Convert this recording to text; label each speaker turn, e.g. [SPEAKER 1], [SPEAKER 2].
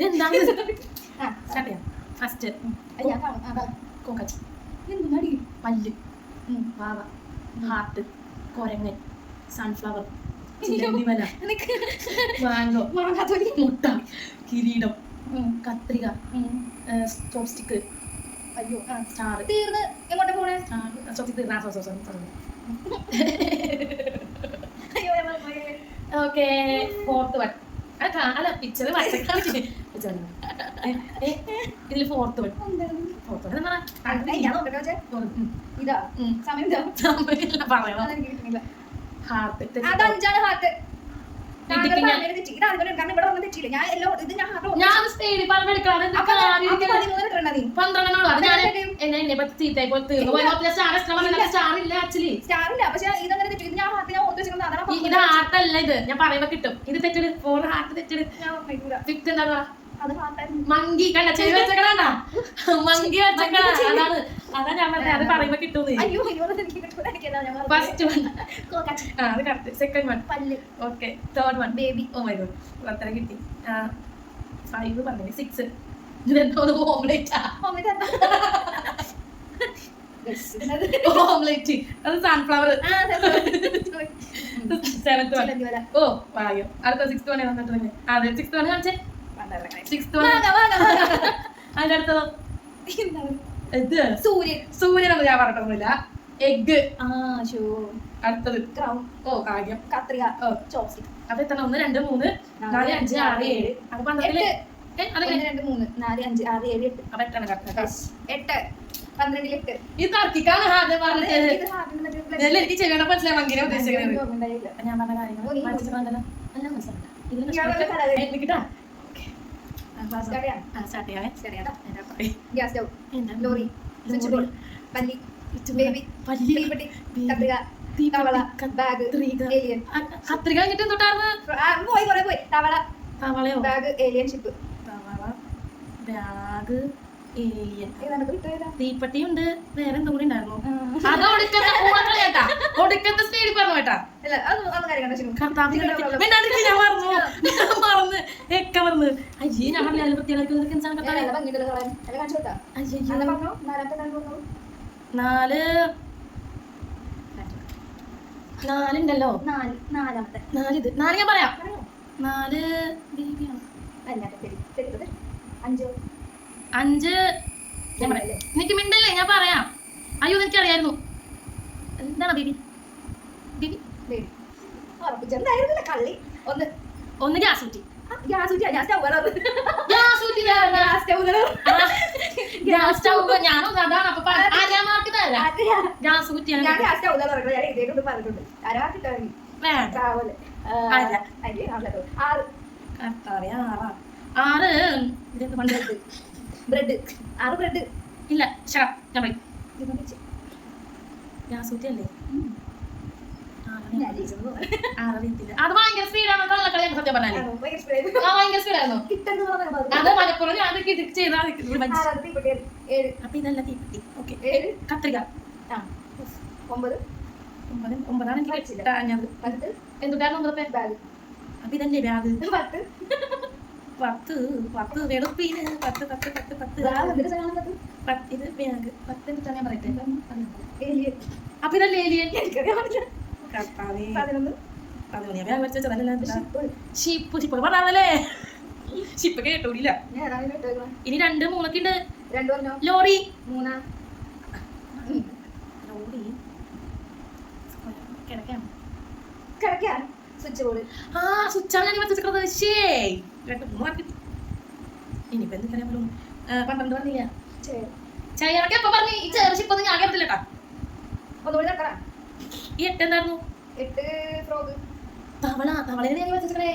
[SPEAKER 1] എന്താണ് ഫസ്റ്റ് കോക്കച്ച് പല്ല് വാവ heart കൊരങ്ങൻ sunflower ചിലന്തിമല mango മുട്ട കിരീടം കത്രിക ചോപ്സ്റ്റിക്ക്
[SPEAKER 2] അയ്യോ
[SPEAKER 1] സ്റ്റാർ
[SPEAKER 2] തീർന്ന് എങ്ങോട്ട് പോണേ
[SPEAKER 1] ചോപ്സ്റ്റിക് തീർന്ന ഓക്കെ ഫോർത്ത് വൺ അല്ല പിക്ചർ ഇതിൽ ഫോർത്ത് വൺ ഫോർത്ത് വൺ എന്താ
[SPEAKER 2] ഇതാ സമയം
[SPEAKER 1] പറയണം ഹാർട്ട്
[SPEAKER 2] അതഞ്ചാണ് ഹാർട്ട്
[SPEAKER 1] ഞാൻ സ്റ്റേഡിൽ പറഞ്ഞെടുക്കാറ് സ്റ്റാറില്ല ആക്ച്വലി
[SPEAKER 2] സ്റ്റാറില്ല പക്ഷെ ഇതങ്ങനെ തെറ്റി ഞാൻ ഹാർട്ട് ഞാൻ ഓർത്ത് വെച്ചിരുന്നത്
[SPEAKER 1] ഇത് ഹാർട്ടല്ല ഇത് ഞാൻ പറയുമ്പോ കിട്ടും ഇത് തെറ്റിട് ഫോർ ഹാർട്ട് തെറ്റിട് ഫിഫ്ത്ത് എന്താ മങ്കി കണ്ട ചെവി വെച്ചക്കണ മങ്കി വെച്ചക്കണ അതാണ് അതാ ഞാൻ പറഞ്ഞത് അത് പറയുമ്പോ കിട്ടും ഫസ്റ്റ് വൺ അത് കറക്റ്റ് സെക്കൻഡ് വൺ
[SPEAKER 2] പല്ല്
[SPEAKER 1] okay third one baby oh my God അത്ര കിട്ടി 5 പറഞ്ഞു 6 ഇതെന്തോ ഓംലെറ്റാ ഓംലെറ്റ് അത് സൺഫ്ലവർ സെവൻത്ത് വൺ ഓ വായോ അടുത്ത സിക്സ്ത് വൺ വന്നിട്ട് തന്നെ അതെ സിക്സ്ത് വൺ കാണിച്ചേ സിക്സ്ത് വൺ അതിന്റെ അടുത്തതോ ഇത് സൂര്യനൊന്നും ഞാൻ പറഞ്ഞിട്ടൊന്നുമില്ല എഗ് അടുത്തത് ഓ കാര്യം
[SPEAKER 2] കത്രിക ചോപ്സ്റ്റിക്
[SPEAKER 1] അപ്പൊ എത്ര 1 2 3 4 5 6 7 അപ്പൊ 12
[SPEAKER 2] 2 3 4 5 6 7 8
[SPEAKER 1] അപ്പൊ എത്ര കറക്റ്റ്
[SPEAKER 2] 8 12 8
[SPEAKER 1] ഇത് തർക്കിക്കാണ് ആദ്യം പറഞ്ഞത് എനിക്ക് ചെയ്യണം മനസ്സിലായി മങ്കിനെ ഉദ്ദേശിക്കുന്നത് ഞാൻ പറഞ്ഞ കാര്യങ്ങൾ എല്ലാം മനസ്സിലാക്കട്ടെ
[SPEAKER 2] ലോറി പല്ലി ബേബി തീപ്പെട്ടി കത്രിക തവള ബാഗ് ഏലിയൻ
[SPEAKER 1] കത്രിക കഴിഞ്ഞിട്ട് എന്തൊട്ടായിരുന്നു
[SPEAKER 2] പോയി തവള
[SPEAKER 1] തവളയോ
[SPEAKER 2] ബാഗ് ഏലിയൻ ഷിപ്പ്
[SPEAKER 1] തവള ബാഗ് ഏലിയൻ തീപ്പെട്ടി ഉണ്ട് വേറെ എന്തും കൂടി ഉണ്ടായിരുന്നു അത് ഒടുക്കത്തെ സ്റ്റേഡിൽ പറഞ്ഞു കേട്ടാ ഞാൻ മറന്ന് ഒക്കെ മറന്ന് അയ്യേ ഞാൻ പറഞ്ഞ പ്രത്യേക നാലുണ്ടല്ലോ നാലിത് നാല് ഞാൻ പറയാം 4 5 ഞാൻ പറയാം എനിക്ക് മിണ്ടല്ലേ ഞാൻ പറയാം അയ്യോ എനിക്കറിയായിരുന്നു എന്താണ് ബേബി ബേബി ഒന്ന് ഗ്യാസ് കുറ്റി ഗ്യാസ് സ്റ്റൗവ് ഞാനും അതാണ് അപ്പൊ മാർക്ക് തരാം ഗ്യാസ് കുറ്റിയാണ്
[SPEAKER 2] ബ്രെഡ് 6 ബ്രെഡ്
[SPEAKER 1] ഇല്ല ഞാൻ പറയും ഗ്യാസ് കുറ്റിയല്ലേ അത് ഭയങ്കര സ്പീഡാണ് കള്ളക്കളിയാണ് സത്യം പറഞ്ഞാല് ഭയങ്കര സ്പീഡായിരുന്നു അത് മലപ്പുറം ഞാൻ ചെയ്താൽ അപ്പൊ ഇതല്ല തീപ്പെട്ടി ഓക്കെ കത്രിക 9 എനിക്ക് കിട്ടാഞ്ഞത് എന്തുട്ടായിരുന്നു ബാഗ് അപ്പൊ ഇതല്ലേ ബാഗ് 10 വെളുപ്പീന് 10 ഇത് ബാഗ് 10 എന്നിട്ടാ ഞാൻ പറയട്ടെ അപ്പൊ ഇതല്ലേ ഏലിയൻ ഷിപ്പ് പറഞ്ഞാലേ ഷിപ്പ് കേട്ടൂല ഇനി 2 3 ഒക്കെ ഉണ്ട് ലോറി 3 ലോറി കിടക്കാൻ സ്വിച്ച് ബോർഡ് സ്വിച്ചാണ് ഞാൻ വെച്ചിട്ടുള്ളത് ഇനിയിപ്പോ എന്തൊക്കെയാ 12 പറഞ്ഞില്ല ചെയറൊക്കെ എപ്പോ പറഞ്ഞു ഈ ചെയർ ഷിപ്പ് ഒന്നും ഞാൻ കേട്ടില്ല കേട്ടാ ഈ 8 എന്തായിരുന്നു
[SPEAKER 2] 8 ഫ്രോഗ്
[SPEAKER 1] തവള ഞാൻ വെച്ചിട്ടേ